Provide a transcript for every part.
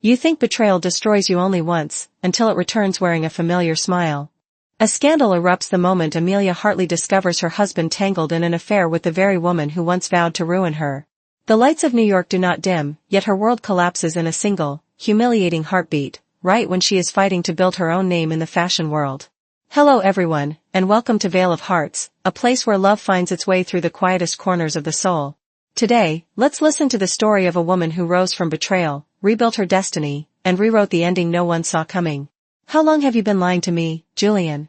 You think betrayal destroys you only once, until it returns wearing a familiar smile. A scandal erupts the moment Amelia Hartley discovers her husband tangled in an affair with the very woman who once vowed to ruin her. The lights of New York do not dim, yet her world collapses in a single, humiliating heartbeat, right when she is fighting to build her own name in the fashion world. Hello everyone, and welcome to Veil of Hearts, a place where love finds its way through the quietest corners of the soul. Today, let's listen to the story of a woman who rose from betrayal, rebuilt her destiny, and rewrote the ending no one saw coming. How long have you been lying to me, Julian?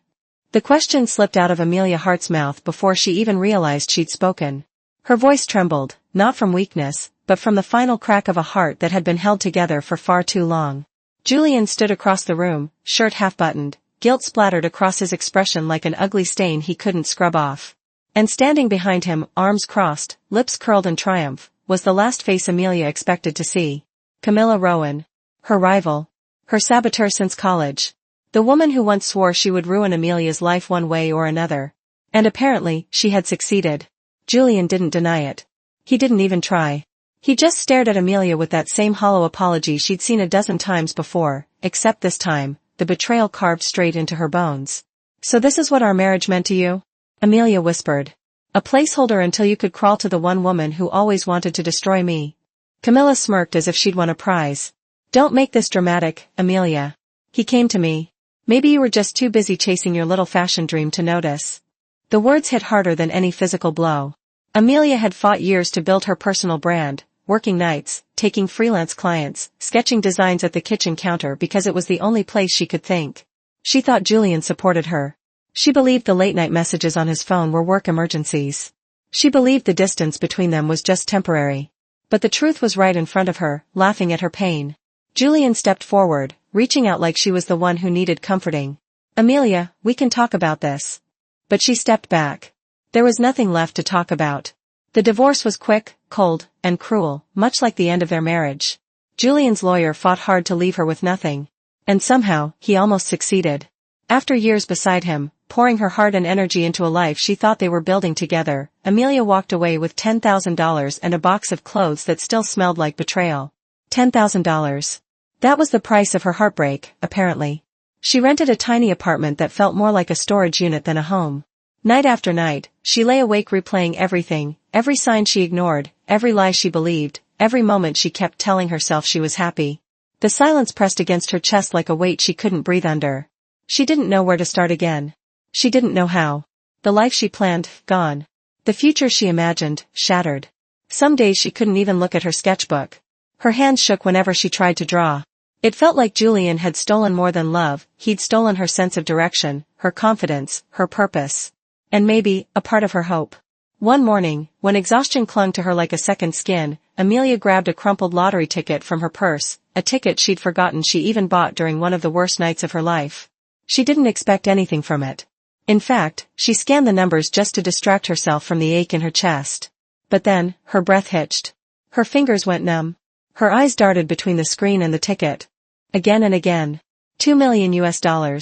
The question slipped out of Amelia Hart's mouth before she even realized she'd spoken. Her voice trembled, not from weakness, but from the final crack of a heart that had been held together for far too long. Julian stood across the room, shirt half-buttoned, guilt splattered across his expression like an ugly stain he couldn't scrub off. And standing behind him, arms crossed, lips curled in triumph, was the last face Amelia expected to see. Camilla Rowan. Her rival. Her saboteur since college. The woman who once swore she would ruin Amelia's life one way or another. And apparently, she had succeeded. Julian didn't deny it. He didn't even try. He just stared at Amelia with that same hollow apology she'd seen a dozen times before, except this time, the betrayal carved straight into her bones. So this is what our marriage meant to you? Amelia whispered. A placeholder until you could crawl to the one woman who always wanted to destroy me. Camilla smirked as if she'd won a prize. Don't make this dramatic, Amelia. He came to me. Maybe you were just too busy chasing your little fashion dream to notice. The words hit harder than any physical blow. Amelia had fought years to build her personal brand, working nights, taking freelance clients, sketching designs at the kitchen counter because it was the only place she could think. She thought Julian supported her. She believed the late-night messages on his phone were work emergencies. She believed the distance between them was just temporary. But the truth was right in front of her, laughing at her pain. Julian stepped forward, reaching out like she was the one who needed comforting. Amelia, we can talk about this. But she stepped back. There was nothing left to talk about. The divorce was quick, cold, and cruel, much like the end of their marriage. Julian's lawyer fought hard to leave her with nothing. And somehow, he almost succeeded. After years beside him, pouring her heart and energy into a life she thought they were building together, Amelia walked away with $10,000 and a box of clothes that still smelled like betrayal. $10,000. That was the price of her heartbreak, apparently. She rented a tiny apartment that felt more like a storage unit than a home. Night after night, she lay awake replaying everything, every sign she ignored, every lie she believed, every moment she kept telling herself she was happy. The silence pressed against her chest like a weight she couldn't breathe under. She didn't know where to start again. She didn't know how. The life she planned, gone. The future she imagined, shattered. Some days she couldn't even look at her sketchbook. Her hands shook whenever she tried to draw. It felt like Julian had stolen more than love, he'd stolen her sense of direction, her confidence, her purpose. And maybe, a part of her hope. One morning, when exhaustion clung to her like a second skin, Amelia grabbed a crumpled lottery ticket from her purse, a ticket she'd forgotten she even bought during one of the worst nights of her life. She didn't expect anything from it. In fact, she scanned the numbers just to distract herself from the ache in her chest. But then, her breath hitched. Her fingers went numb. Her eyes darted between the screen and the ticket. Again and again. $2 million.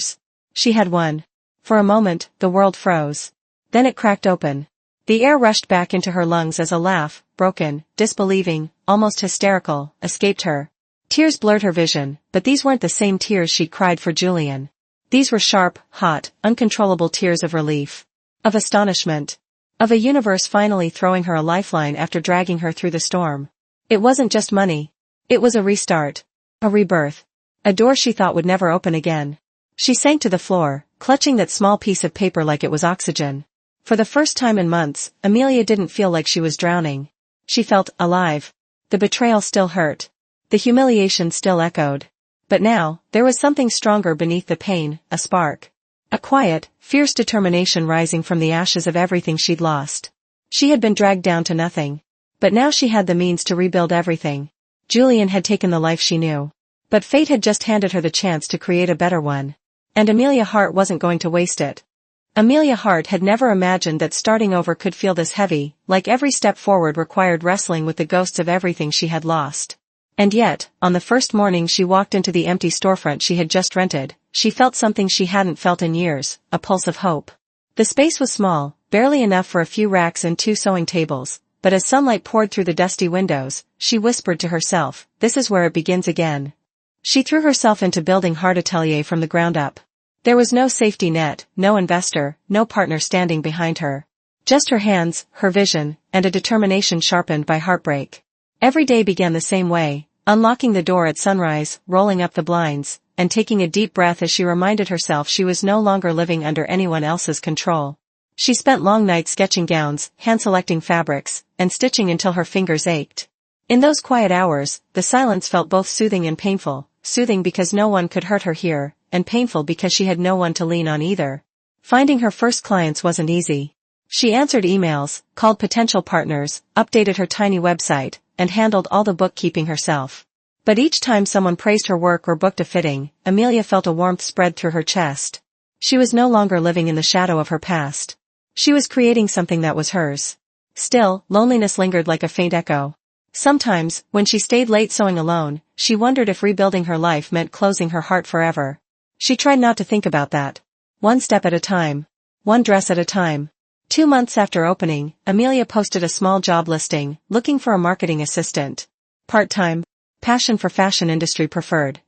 She had won. For a moment, the world froze. Then it cracked open. The air rushed back into her lungs as a laugh, broken, disbelieving, almost hysterical, escaped her. Tears blurred her vision, but these weren't the same tears she'd cried for Julian. These were sharp, hot, uncontrollable tears of relief. Of astonishment. Of a universe finally throwing her a lifeline after dragging her through the storm. It wasn't just money. It was a restart. A rebirth. A door she thought would never open again. She sank to the floor, clutching that small piece of paper like it was oxygen. For the first time in months, Amelia didn't feel like she was drowning. She felt alive. The betrayal still hurt. The humiliation still echoed. But now, there was something stronger beneath the pain, a spark. A quiet, fierce determination rising from the ashes of everything she'd lost. She had been dragged down to nothing. But now she had the means to rebuild everything. Julian had taken the life she knew. But fate had just handed her the chance to create a better one. And Amelia Hart wasn't going to waste it. Amelia Hart had never imagined that starting over could feel this heavy, like every step forward required wrestling with the ghosts of everything she had lost. And yet, on the first morning she walked into the empty storefront she had just rented, she felt something she hadn't felt in years, a pulse of hope. The space was small, barely enough for a few racks and 2 sewing tables, but as sunlight poured through the dusty windows, she whispered to herself, "This is where it begins again." She threw herself into building Heart Atelier from the ground up. There was no safety net, no investor, no partner standing behind her. Just her hands, her vision, and a determination sharpened by heartbreak. Every day began the same way, unlocking the door at sunrise, rolling up the blinds, and taking a deep breath as she reminded herself she was no longer living under anyone else's control. She spent long nights sketching gowns, hand-selecting fabrics, and stitching until her fingers ached. In those quiet hours, the silence felt both soothing and painful, soothing because no one could hurt her here, and painful because she had no one to lean on either. Finding her first clients wasn't easy. She answered emails, called potential partners, updated her tiny website, and handled all the bookkeeping herself. But each time someone praised her work or booked a fitting, Amelia felt a warmth spread through her chest. She was no longer living in the shadow of her past. She was creating something that was hers. Still, loneliness lingered like a faint echo. Sometimes, when she stayed late sewing alone, she wondered if rebuilding her life meant closing her heart forever. She tried not to think about that. One step at a time. One dress at a time. 2 months after opening, Amelia posted a small job listing, looking for a marketing assistant. Part-time. Passion for fashion industry preferred.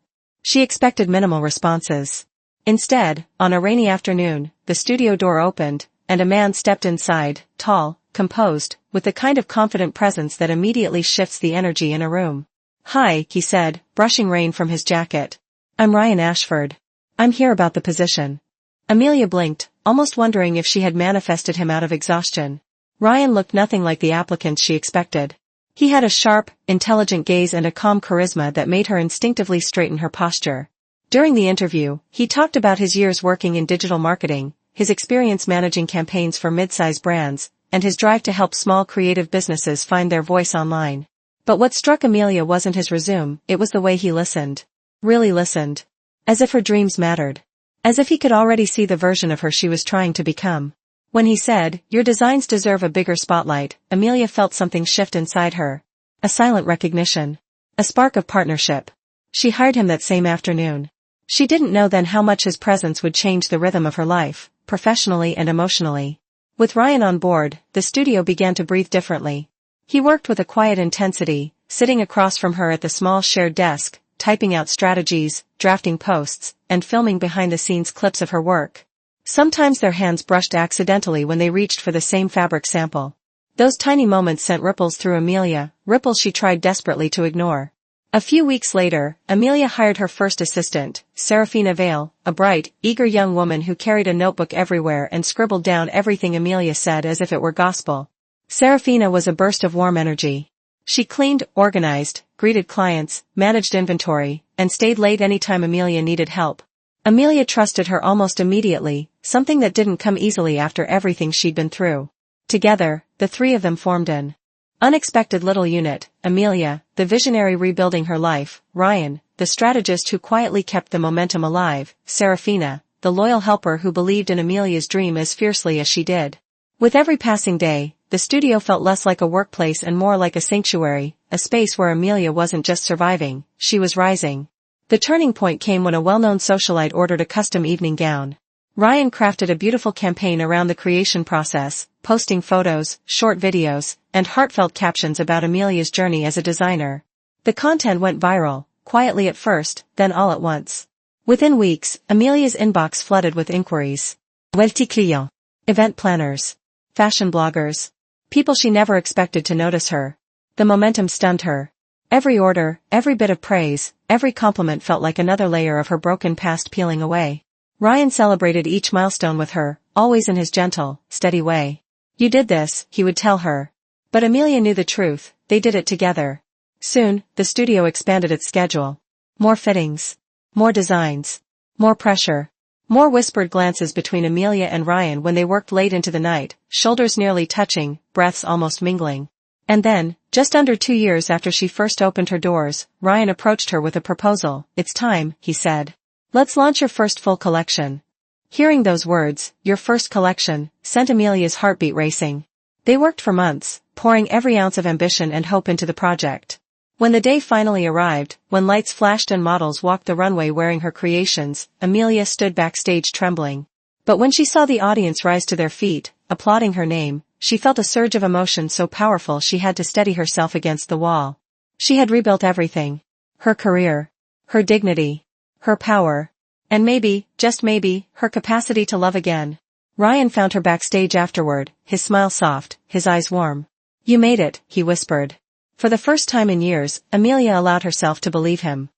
She expected minimal responses. Instead, on a rainy afternoon, the studio door opened, and a man stepped inside, tall, composed, with the kind of confident presence that immediately shifts the energy in a room. "Hi," he said, brushing rain from his jacket. "I'm Ryan Ashford. I'm here about the position." Amelia blinked, almost wondering if she had manifested him out of exhaustion. Ryan looked nothing like the applicant she expected. He had a sharp, intelligent gaze and a calm charisma that made her instinctively straighten her posture. During the interview, he talked about his years working in digital marketing, his experience managing campaigns for mid-size brands, and his drive to help small creative businesses find their voice online. But what struck Amelia wasn't his resume, it was the way he listened. Really listened. As if her dreams mattered. As if he could already see the version of her she was trying to become. When he said, "Your designs deserve a bigger spotlight," Amelia felt something shift inside her. A silent recognition. A spark of partnership. She hired him that same afternoon. She didn't know then how much his presence would change the rhythm of her life, professionally and emotionally. With Ryan on board, the studio began to breathe differently. He worked with a quiet intensity, sitting across from her at the small shared desk, typing out strategies, drafting posts, and filming behind-the-scenes clips of her work. Sometimes their hands brushed accidentally when they reached for the same fabric sample. Those tiny moments sent ripples through Amelia, ripples she tried desperately to ignore. A few weeks later, Amelia hired her first assistant, Serafina Vale, a bright, eager young woman who carried a notebook everywhere and scribbled down everything Amelia said as if it were gospel. Serafina was a burst of warm energy. She cleaned, organized, greeted clients, managed inventory, and stayed late anytime Amelia needed help. Amelia trusted her almost immediately, something that didn't come easily after everything she'd been through. Together, the three of them formed an unexpected little unit: Amelia, the visionary rebuilding her life; Ryan, the strategist who quietly kept the momentum alive; Serafina, the loyal helper who believed in Amelia's dream as fiercely as she did. With every passing day, the studio felt less like a workplace and more like a sanctuary, a space where Amelia wasn't just surviving, she was rising. The turning point came when a well-known socialite ordered a custom evening gown. Ryan crafted a beautiful campaign around the creation process, posting photos, short videos, and heartfelt captions about Amelia's journey as a designer. The content went viral, quietly at first, then all at once. Within weeks, Amelia's inbox flooded with inquiries. Multi-client. Event planners. Fashion bloggers. People she never expected to notice her. The momentum stunned her. Every order, every bit of praise, every compliment felt like another layer of her broken past peeling away. Ryan celebrated each milestone with her, always in his gentle, steady way. "You did this," he would tell her. But Amelia knew the truth, they did it together. Soon, the studio expanded its schedule. More fittings. More designs. More pressure. More whispered glances between Amelia and Ryan when they worked late into the night, shoulders nearly touching, breaths almost mingling. And then, just under 2 years after she first opened her doors, Ryan approached her with a proposal. "It's time," he said. "Let's launch your first full collection." Hearing those words, "your first collection," sent Amelia's heartbeat racing. They worked for months, pouring every ounce of ambition and hope into the project. When the day finally arrived, when lights flashed and models walked the runway wearing her creations, Amelia stood backstage trembling. But when she saw the audience rise to their feet, applauding her name, she felt a surge of emotion so powerful she had to steady herself against the wall. She had rebuilt everything. Her career. her dignity, her power, and maybe, just maybe, her capacity to love again. Ryan found her backstage afterward, his smile soft, his eyes warm. "You made it," he whispered. For the first time in years, Amelia allowed herself to believe him.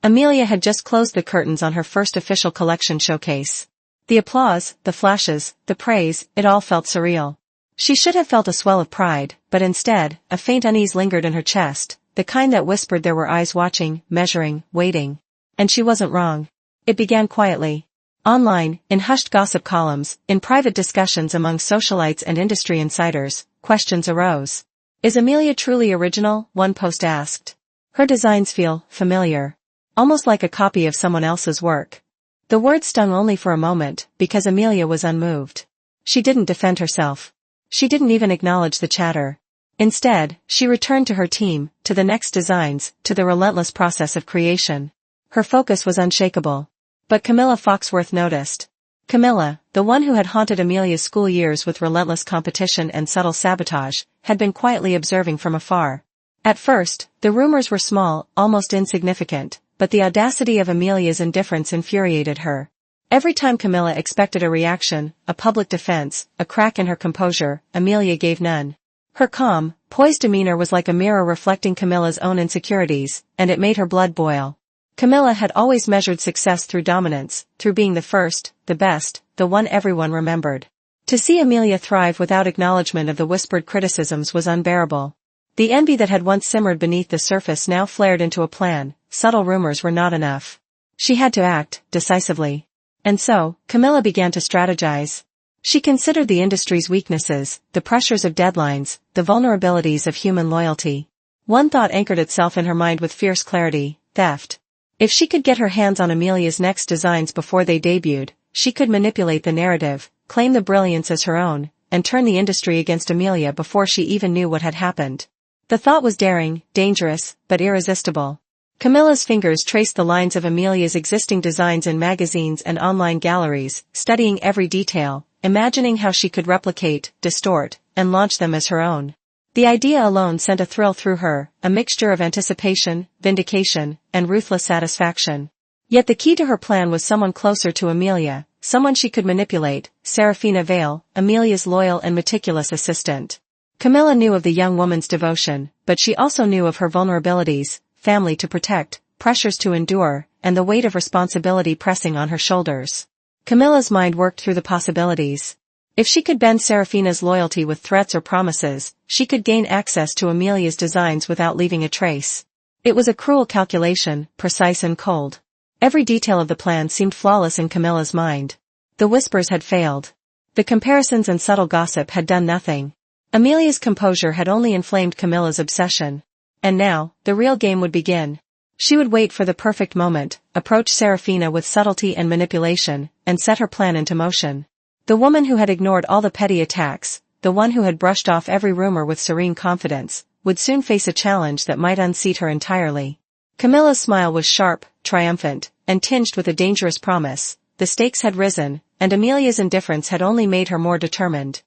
Amelia had just closed the curtains on her first official collection showcase. The applause, the flashes, the praise, it all felt surreal. She should have felt a swell of pride, but instead, a faint unease lingered in her chest, the kind that whispered there were eyes watching, measuring, waiting. And she wasn't wrong. It began quietly. Online, in hushed gossip columns, in private discussions among socialites and industry insiders, questions arose. "Is Amelia truly original?" one post asked. "Her designs feel familiar. Almost like a copy of someone else's work." The word stung only for a moment, because Amelia was unmoved. She didn't defend herself. She didn't even acknowledge the chatter. Instead, she returned to her team, to the next designs, to the relentless process of creation. Her focus was unshakable. But Camilla Foxworth noticed. Camilla, the one who had haunted Amelia's school years with relentless competition and subtle sabotage, had been quietly observing from afar. At first, the rumors were small, almost insignificant, but the audacity of Amelia's indifference infuriated her. Every time Camilla expected a reaction, a public defense, a crack in her composure, Amelia gave none. Her calm, poised demeanor was like a mirror reflecting Camilla's own insecurities, and it made her blood boil. Camilla had always measured success through dominance, through being the first, the best, the one everyone remembered. To see Amelia thrive without acknowledgement of the whispered criticisms was unbearable. The envy that had once simmered beneath the surface now flared into a plan. Subtle rumors were not enough. She had to act, decisively. And so, Camilla began to strategize. She considered the industry's weaknesses, the pressures of deadlines, the vulnerabilities of human loyalty. One thought anchored itself in her mind with fierce clarity: theft. If she could get her hands on Amelia's next designs before they debuted, she could manipulate the narrative, claim the brilliance as her own, and turn the industry against Amelia before she even knew what had happened. The thought was daring, dangerous, but irresistible. Camilla's fingers traced the lines of Amelia's existing designs in magazines and online galleries, studying every detail, imagining how she could replicate, distort, and launch them as her own. The idea alone sent a thrill through her, a mixture of anticipation, vindication, and ruthless satisfaction. Yet the key to her plan was someone closer to Amelia, someone she could manipulate: Serafina Vale, Amelia's loyal and meticulous assistant. Camilla knew of the young woman's devotion, but she also knew of her vulnerabilities: family to protect, pressures to endure, and the weight of responsibility pressing on her shoulders. Camilla's mind worked through the possibilities. If she could bend Serafina's loyalty with threats or promises, she could gain access to Amelia's designs without leaving a trace. It was a cruel calculation, precise and cold. Every detail of the plan seemed flawless in Camilla's mind. The whispers had failed. The comparisons and subtle gossip had done nothing. Amelia's composure had only inflamed Camilla's obsession. And now, the real game would begin. She would wait for the perfect moment, approach Serafina with subtlety and manipulation, and set her plan into motion. The woman who had ignored all the petty attacks, the one who had brushed off every rumor with serene confidence, would soon face a challenge that might unseat her entirely. Camilla's smile was sharp, triumphant, and tinged with a dangerous promise. The stakes had risen, and Amelia's indifference had only made her more determined.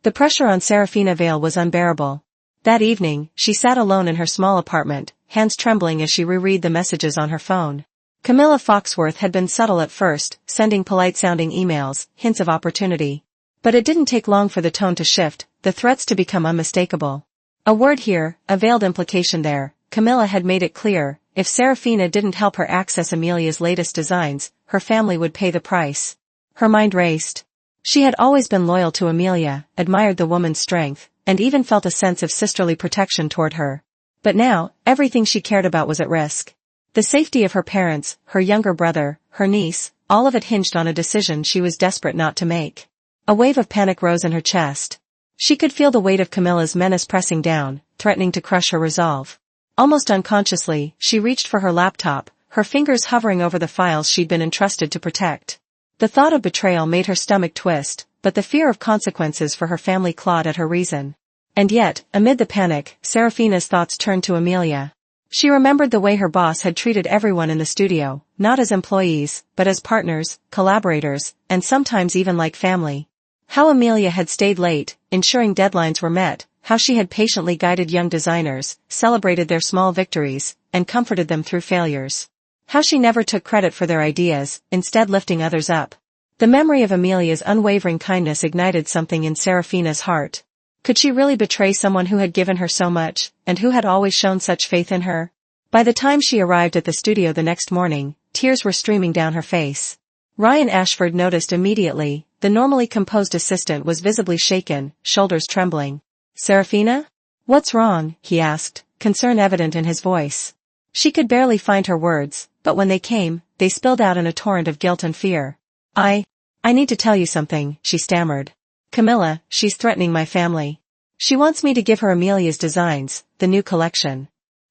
The pressure on Serafina Vale was unbearable. That evening, she sat alone in her small apartment, hands trembling as she reread the messages on her phone. Camilla Foxworth had been subtle at first, sending polite-sounding emails, hints of opportunity. But it didn't take long for the tone to shift, the threats to become unmistakable. A word here, a veiled implication there. Camilla had made it clear: if Serafina didn't help her access Amelia's latest designs, her family would pay the price. Her mind raced. She had always been loyal to Amelia, admired the woman's strength, and even felt a sense of sisterly protection toward her. But now, everything she cared about was at risk. The safety of her parents, her younger brother, her niece, all of it hinged on a decision she was desperate not to make. A wave of panic rose in her chest. She could feel the weight of Camilla's menace pressing down, threatening to crush her resolve. Almost unconsciously, she reached for her laptop, her fingers hovering over the files she'd been entrusted to protect. The thought of betrayal made her stomach twist, but the fear of consequences for her family clawed at her reason. And yet, amid the panic, Serafina's thoughts turned to Amelia. She remembered the way her boss had treated everyone in the studio, not as employees, but as partners, collaborators, and sometimes even like family. How Amelia had stayed late, ensuring deadlines were met, how she had patiently guided young designers, celebrated their small victories, and comforted them through failures. How she never took credit for their ideas, instead lifting others up. The memory of Amelia's unwavering kindness ignited something in Serafina's heart. Could she really betray someone who had given her so much, and who had always shown such faith in her? By the time she arrived at the studio the next morning, tears were streaming down her face. Ryan Ashford noticed immediately. The normally composed assistant was visibly shaken, shoulders trembling. "Serafina? What's wrong?" he asked, concern evident in his voice. She could barely find her words, but when they came, they spilled out in a torrent of guilt and fear. I need to tell you something," she stammered. "Camilla, she's threatening my family. She wants me to give her Amelia's designs, the new collection."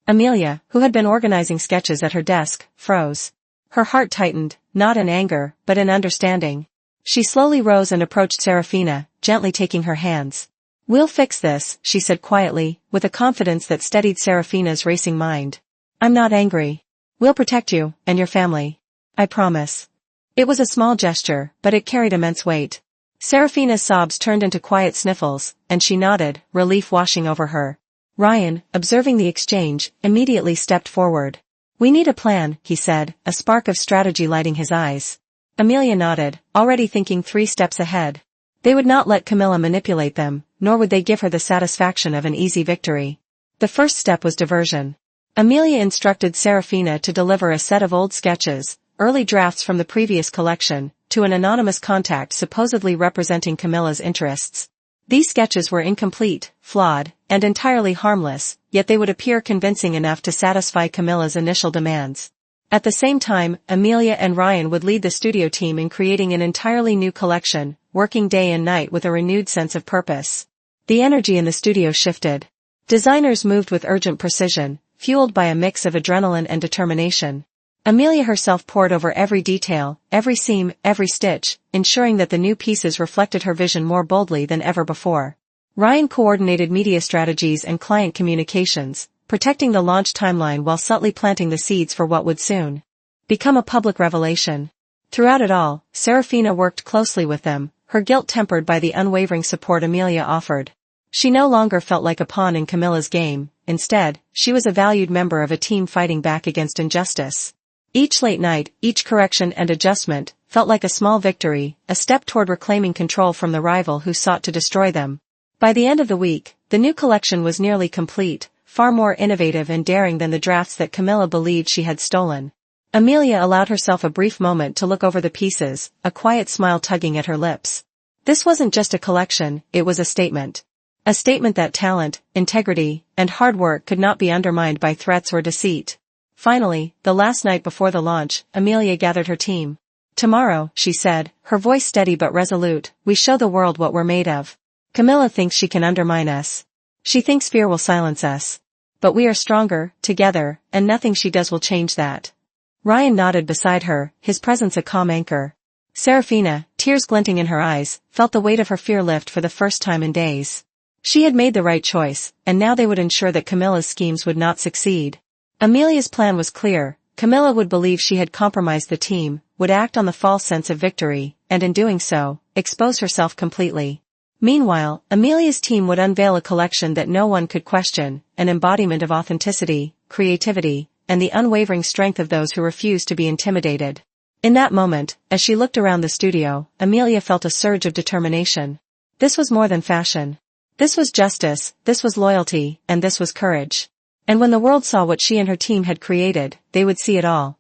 Amelia, who had been organizing sketches at her desk, froze. Her heart tightened, not in anger, but in understanding. She slowly rose and approached Serafina, gently taking her hands. "We'll fix this," she said quietly, with a confidence that steadied Serafina's racing mind. "I'm not angry. We'll protect you, and your family. I promise." It was a small gesture, but it carried immense weight. Serafina's sobs turned into quiet sniffles, and she nodded, relief washing over her. Ryan, observing the exchange, immediately stepped forward. "We need a plan," he said, a spark of strategy lighting his eyes. Amelia nodded, already thinking 3 steps ahead. They would not let Camilla manipulate them, nor would they give her the satisfaction of an easy victory. The first step was diversion. Amelia instructed Serafina to deliver a set of old sketches, early drafts from the previous collection, to an anonymous contact supposedly representing Camilla's interests. These sketches were incomplete, flawed, and entirely harmless, yet they would appear convincing enough to satisfy Camilla's initial demands. At the same time, Amelia and Ryan would lead the studio team in creating an entirely new collection, working day and night with a renewed sense of purpose. The energy in the studio shifted. Designers moved with urgent precision, fueled by a mix of adrenaline and determination. Amelia herself pored over every detail, every seam, every stitch, ensuring that the new pieces reflected her vision more boldly than ever before. Ryan coordinated media strategies and client communications, protecting the launch timeline while subtly planting the seeds for what would soon become a public revelation. Throughout it all, Serafina worked closely with them, her guilt tempered by the unwavering support Amelia offered. She no longer felt like a pawn in Camilla's game. Instead, she was a valued member of a team fighting back against injustice. Each late night, each correction and adjustment, felt like a small victory, a step toward reclaiming control from the rival who sought to destroy them. By the end of the week, the new collection was nearly complete, far more innovative and daring than the drafts that Camilla believed she had stolen. Amelia allowed herself a brief moment to look over the pieces, a quiet smile tugging at her lips. This wasn't just a collection, it was a statement. A statement that talent, integrity, and hard work could not be undermined by threats or deceit. Finally, the last night before the launch, Amelia gathered her team. "Tomorrow," she said, her voice steady but resolute, "we show the world what we're made of. Camilla thinks she can undermine us. She thinks fear will silence us. But we are stronger, together, and nothing she does will change that." Ryan nodded beside her, his presence a calm anchor. Serafina, tears glinting in her eyes, felt the weight of her fear lift for the first time in days. She had made the right choice, and now they would ensure that Camilla's schemes would not succeed. Amelia's plan was clear. Camilla would believe she had compromised the team, would act on the false sense of victory, and in doing so, expose herself completely. Meanwhile, Amelia's team would unveil a collection that no one could question, an embodiment of authenticity, creativity, and the unwavering strength of those who refused to be intimidated. In that moment, as she looked around the studio, Amelia felt a surge of determination. This was more than fashion. This was justice, this was loyalty, and this was courage. And when the world saw what she and her team had created, they would see it all.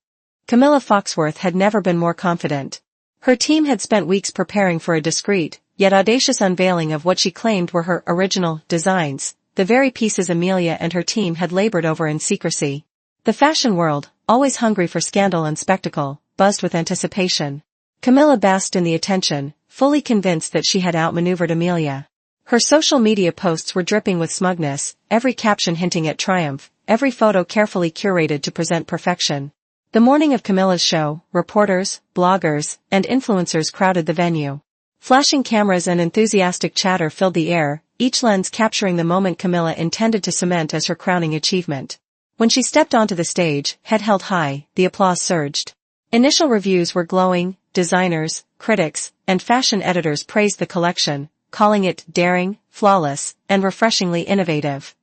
Camilla Foxworth had never been more confident. Her team had spent weeks preparing for a discreet, yet audacious unveiling of what she claimed were her original designs, the very pieces Amelia and her team had labored over in secrecy. The fashion world, always hungry for scandal and spectacle, buzzed with anticipation. Camilla basked in the attention, fully convinced that she had outmaneuvered Amelia. Her social media posts were dripping with smugness, every caption hinting at triumph, every photo carefully curated to present perfection. The morning of Camilla's show, reporters, bloggers, and influencers crowded the venue. Flashing cameras and enthusiastic chatter filled the air, each lens capturing the moment Camilla intended to cement as her crowning achievement. When she stepped onto the stage, head held high, the applause surged. Initial reviews were glowing. Designers, critics, and fashion editors praised the collection, calling it daring, flawless, and refreshingly innovative.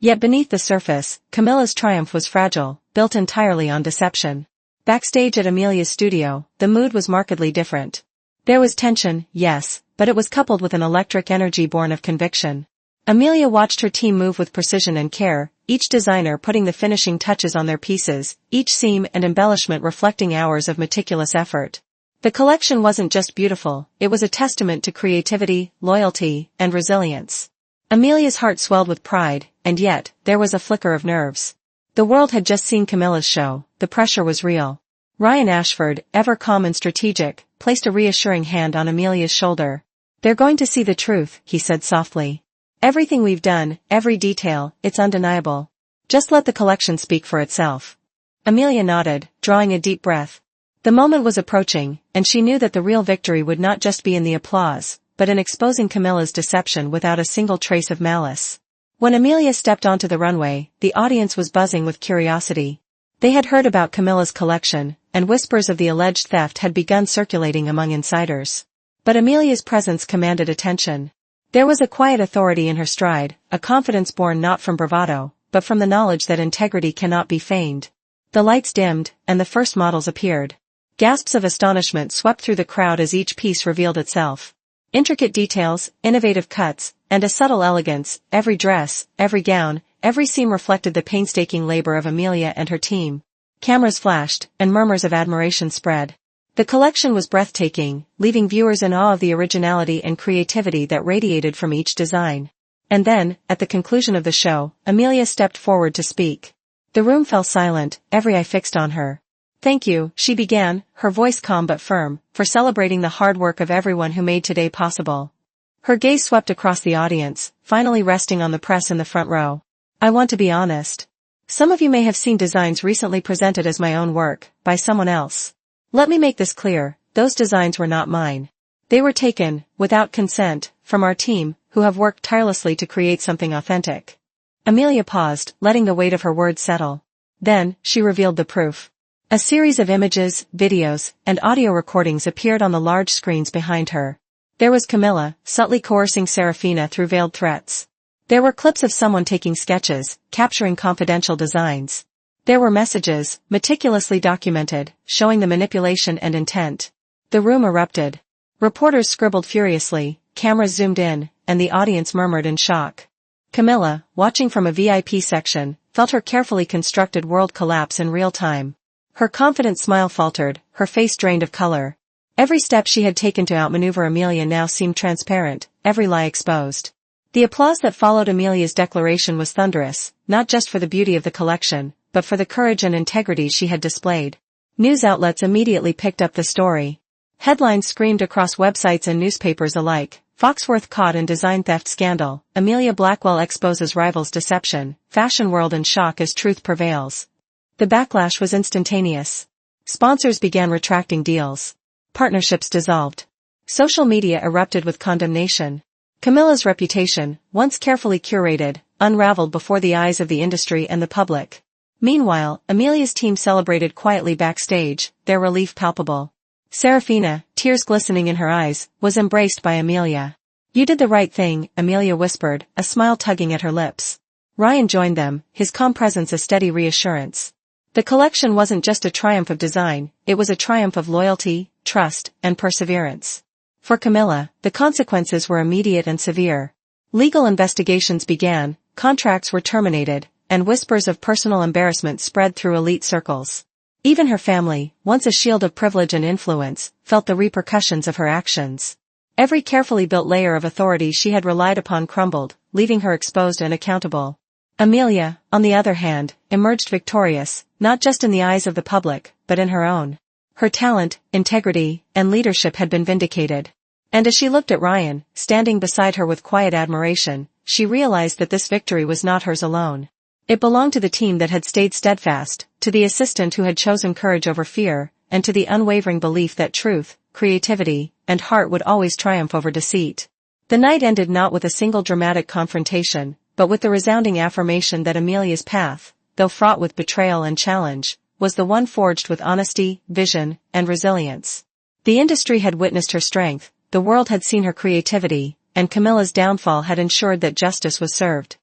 Yet beneath the surface, Camilla's triumph was fragile, built entirely on deception. Backstage at Amelia's studio, the mood was markedly different. There was tension, yes, but it was coupled with an electric energy born of conviction. Amelia watched her team move with precision and care, each designer putting the finishing touches on their pieces, each seam and embellishment reflecting hours of meticulous effort. The collection wasn't just beautiful, it was a testament to creativity, loyalty, and resilience. Amelia's heart swelled with pride, and yet, there was a flicker of nerves. The world had just seen Camilla's show, the pressure was real. Ryan Ashford, ever calm and strategic, placed a reassuring hand on Amelia's shoulder. "They're going to see the truth," he said softly. "Everything we've done, every detail, it's undeniable. Just let the collection speak for itself." Amelia nodded, drawing a deep breath. The moment was approaching, and she knew that the real victory would not just be in the applause, but in exposing Camilla's deception without a single trace of malice. When Amelia stepped onto the runway, the audience was buzzing with curiosity. They had heard about Camilla's collection, and whispers of the alleged theft had begun circulating among insiders. But Amelia's presence commanded attention. There was a quiet authority in her stride, a confidence born not from bravado, but from the knowledge that integrity cannot be feigned. The lights dimmed, and the first models appeared. Gasps of astonishment swept through the crowd as each piece revealed itself. Intricate details, innovative cuts, and a subtle elegance, every dress, every gown, every seam reflected the painstaking labor of Amelia and her team. Cameras flashed, and murmurs of admiration spread. The collection was breathtaking, leaving viewers in awe of the originality and creativity that radiated from each design. And then, at the conclusion of the show, Amelia stepped forward to speak. The room fell silent, every eye fixed on her. "Thank you," she began, her voice calm but firm, "for celebrating the hard work of everyone who made today possible." Her gaze swept across the audience, finally resting on the press in the front row. "I want to be honest. Some of you may have seen designs recently presented as my own work, by someone else. Let me make this clear, those designs were not mine. They were taken, without consent, from our team, who have worked tirelessly to create something authentic." Amelia paused, letting the weight of her words settle. Then, she revealed the proof. A series of images, videos, and audio recordings appeared on the large screens behind her. There was Camilla, subtly coercing Serafina through veiled threats. There were clips of someone taking sketches, capturing confidential designs. There were messages, meticulously documented, showing the manipulation and intent. The room erupted. Reporters scribbled furiously, cameras zoomed in, and the audience murmured in shock. Camilla, watching from a VIP section, felt her carefully constructed world collapse in real time. Her confident smile faltered, her face drained of color. Every step she had taken to outmaneuver Amelia now seemed transparent, every lie exposed. The applause that followed Amelia's declaration was thunderous, not just for the beauty of the collection, but for the courage and integrity she had displayed. News outlets immediately picked up the story. Headlines screamed across websites and newspapers alike: "Foxworth caught in design theft scandal, Amelia Blackwell exposes rivals' deception, fashion world in shock as truth prevails." The backlash was instantaneous. Sponsors began retracting deals. Partnerships dissolved. Social media erupted with condemnation. Camilla's reputation, once carefully curated, unraveled before the eyes of the industry and the public. Meanwhile, Amelia's team celebrated quietly backstage, their relief palpable. Serafina, tears glistening in her eyes, was embraced by Amelia. "You did the right thing," Amelia whispered, a smile tugging at her lips. Ryan joined them, his calm presence a steady reassurance. The collection wasn't just a triumph of design, it was a triumph of loyalty, trust, and perseverance. For Camilla, the consequences were immediate and severe. Legal investigations began, contracts were terminated, and whispers of personal embarrassment spread through elite circles. Even her family, once a shield of privilege and influence, felt the repercussions of her actions. Every carefully built layer of authority she had relied upon crumbled, leaving her exposed and accountable. Amelia, on the other hand, emerged victorious, not just in the eyes of the public, but in her own. Her talent, integrity, and leadership had been vindicated. And as she looked at Ryan, standing beside her with quiet admiration, she realized that this victory was not hers alone. It belonged to the team that had stayed steadfast, to the assistant who had chosen courage over fear, and to the unwavering belief that truth, creativity, and heart would always triumph over deceit. The night ended not with a single dramatic confrontation, but with the resounding affirmation that Amelia's path, though fraught with betrayal and challenge, was the one forged with honesty, vision, and resilience. The industry had witnessed her strength, the world had seen her creativity, and Camilla's downfall had ensured that justice was served.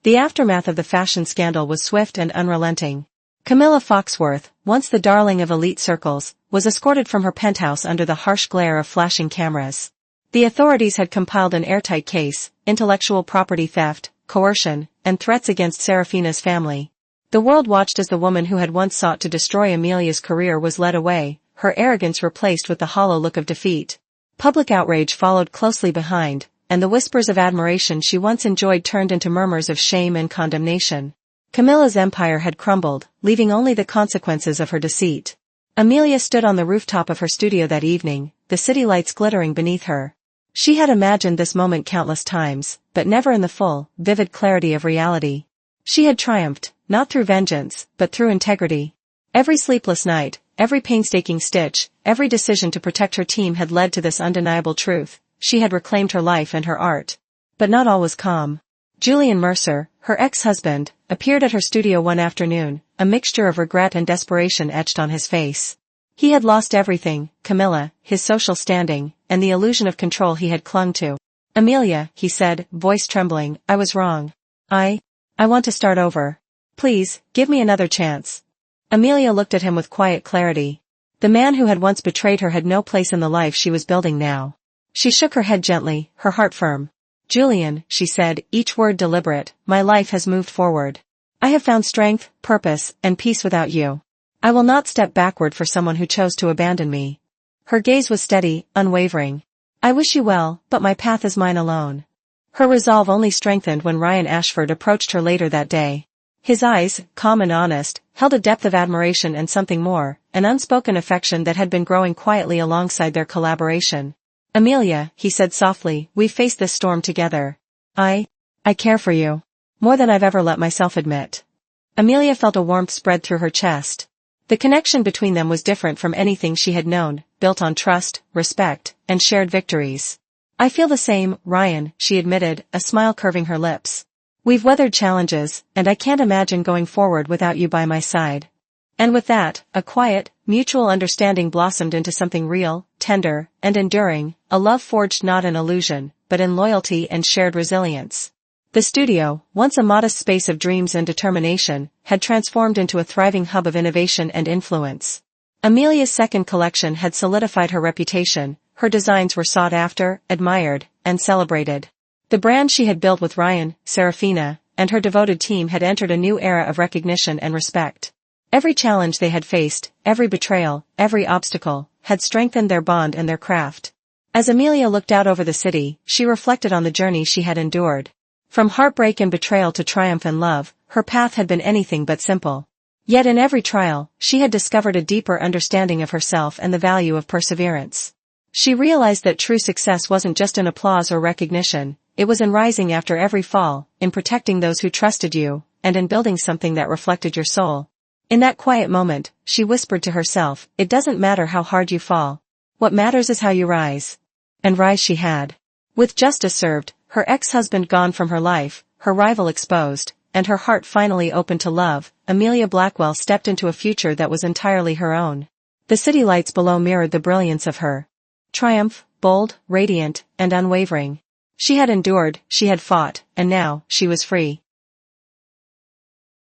The aftermath of the fashion scandal was swift and unrelenting. Camilla Foxworth, once the darling of elite circles, was escorted from her penthouse under the harsh glare of flashing cameras. The authorities had compiled an airtight case: intellectual property theft, coercion, and threats against Serafina's family. The world watched as the woman who had once sought to destroy Amelia's career was led away, her arrogance replaced with the hollow look of defeat. Public outrage followed closely behind, and the whispers of admiration she once enjoyed turned into murmurs of shame and condemnation. Camilla's empire had crumbled, leaving only the consequences of her deceit. Amelia stood on the rooftop of her studio that evening, the city lights glittering beneath her. She had imagined this moment countless times, but never in the full, vivid clarity of reality. She had triumphed, not through vengeance, but through integrity. Every sleepless night, every painstaking stitch, every decision to protect her team had led to this undeniable truth: she had reclaimed her life and her art. But not all was calm. Julian Mercer, her ex-husband, appeared at her studio one afternoon, a mixture of regret and desperation etched on his face. He had lost everything: Camilla, his social standing, and the illusion of control he had clung to. "Amelia," he said, voice trembling, "I was wrong. I want to start over. Please, give me another chance." Amelia looked at him with quiet clarity. The man who had once betrayed her had no place in the life she was building now. She shook her head gently, her heart firm. "Julian," she said, each word deliberate, "my life has moved forward. I have found strength, purpose, and peace without you. I will not step backward for someone who chose to abandon me." Her gaze was steady, unwavering. "I wish you well, but my path is mine alone." Her resolve only strengthened when Ryan Ashford approached her later that day. His eyes, calm and honest, held a depth of admiration and something more, an unspoken affection that had been growing quietly alongside their collaboration. "Amelia," he said softly, "we've faced this storm together. I care for you. More than I've ever let myself admit." Amelia felt a warmth spread through her chest. The connection between them was different from anything she had known, built on trust, respect, and shared victories. "I feel the same, Ryan," she admitted, a smile curving her lips. "We've weathered challenges, and I can't imagine going forward without you by my side." And with that, a quiet, mutual understanding blossomed into something real, tender, and enduring, a love forged not in illusion, but in loyalty and shared resilience. The studio, once a modest space of dreams and determination, had transformed into a thriving hub of innovation and influence. Amelia's second collection had solidified her reputation. Her designs were sought after, admired, and celebrated. The brand she had built with Ryan, Serafina, and her devoted team had entered a new era of recognition and respect. Every challenge they had faced, every betrayal, every obstacle, had strengthened their bond and their craft. As Amelia looked out over the city, she reflected on the journey she had endured. From heartbreak and betrayal to triumph and love, her path had been anything but simple. Yet in every trial, she had discovered a deeper understanding of herself and the value of perseverance. She realized that true success wasn't just in applause or recognition, it was in rising after every fall, in protecting those who trusted you, and in building something that reflected your soul. In that quiet moment, she whispered to herself, "It doesn't matter how hard you fall. What matters is how you rise." And rise she had. With justice served, her ex-husband gone from her life, her rival exposed, and her heart finally open to love, Amelia Blackwell stepped into a future that was entirely her own. The city lights below mirrored the brilliance of her triumph, bold, radiant, and unwavering. She had endured, she had fought, and now, she was free.